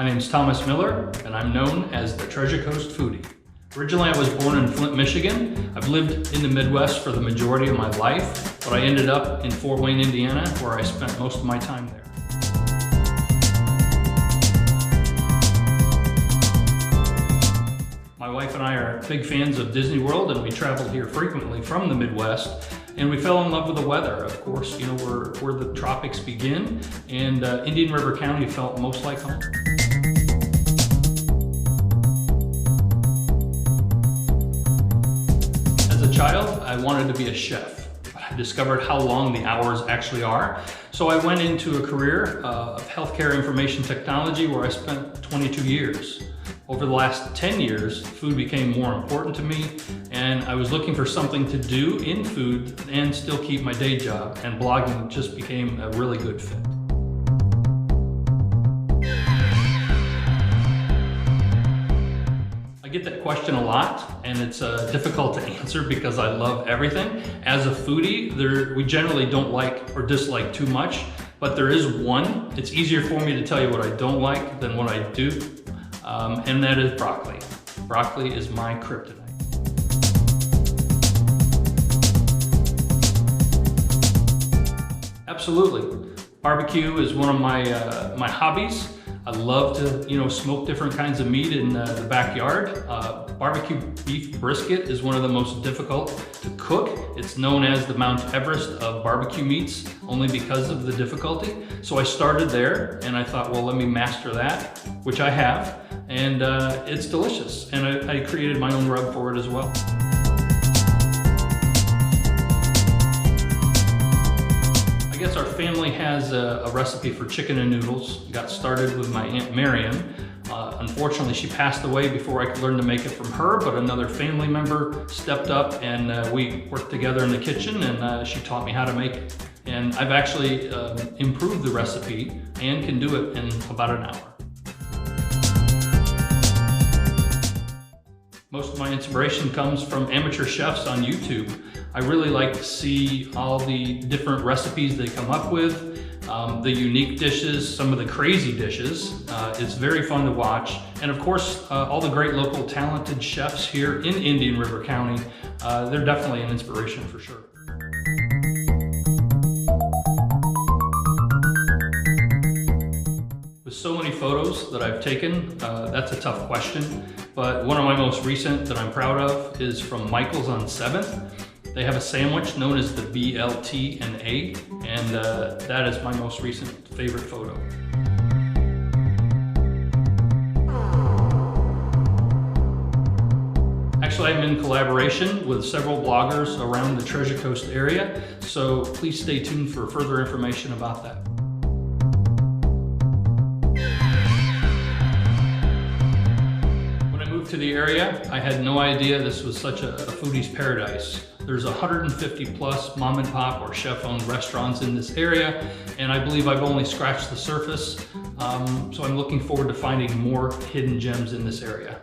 My name's Thomas Miller, and I'm known as the Treasure Coast Foodie. Originally, I was born in Flint, Michigan. I've lived in the Midwest for the majority of my life, but I ended up in Fort Wayne, Indiana, where I spent most of my time there. My wife and I are big fans of Disney World, and we travel here frequently from the Midwest. And we fell in love with the weather. Of course, you know, where the tropics begin, and Indian River County felt most like home. As a child, I wanted to be a chef. I discovered how long the hours actually are. So I went into a career of healthcare information technology where I spent 22 years. Over the last 10 years, food became more important to me, and I was looking for something to do in food and still keep my day job, and blogging just became a really good fit. I get that question a lot, and it's difficult to answer because I love everything. As a foodie, we generally don't like or dislike too much, but there is one. It's easier for me to tell you what I don't like than what I do. And that is broccoli. Broccoli is my kryptonite. Absolutely. Barbecue is one of my hobbies. I love to, smoke different kinds of meat in the backyard. Barbecue beef brisket is one of the most difficult to cook. It's known as the Mount Everest of barbecue meats, only because of the difficulty. So I started there, and I thought, well, let me master that, which I have, and it's delicious. And I created my own rub for it as well. I guess our family has a recipe for chicken and noodles. Got started with my Aunt Marion. Unfortunately, she passed away before I could learn to make it from her, but another family member stepped up, and we worked together in the kitchen, and she taught me how to make it. And I've actually improved the recipe and can do it in about an hour. Most of my inspiration comes from amateur chefs on YouTube. I really like to see all the different recipes they come up with, the unique dishes, some of the crazy dishes. It's very fun to watch. And of course, all the great local talented chefs here in Indian River County, they're definitely an inspiration for sure. With so many photos that I've taken, that's a tough question. But one of my most recent that I'm proud of is from Michael's on 7th. They have a sandwich known as the BLT and A, and that is my most recent favorite photo. Actually, I'm in collaboration with several bloggers around the Treasure Coast area, so please stay tuned for further information about that. To the area, I had no idea this was such a foodie's paradise. There's 150 plus mom and pop or chef owned restaurants in this area, and I believe I've only scratched the surface. So I'm looking forward to finding more hidden gems in this area.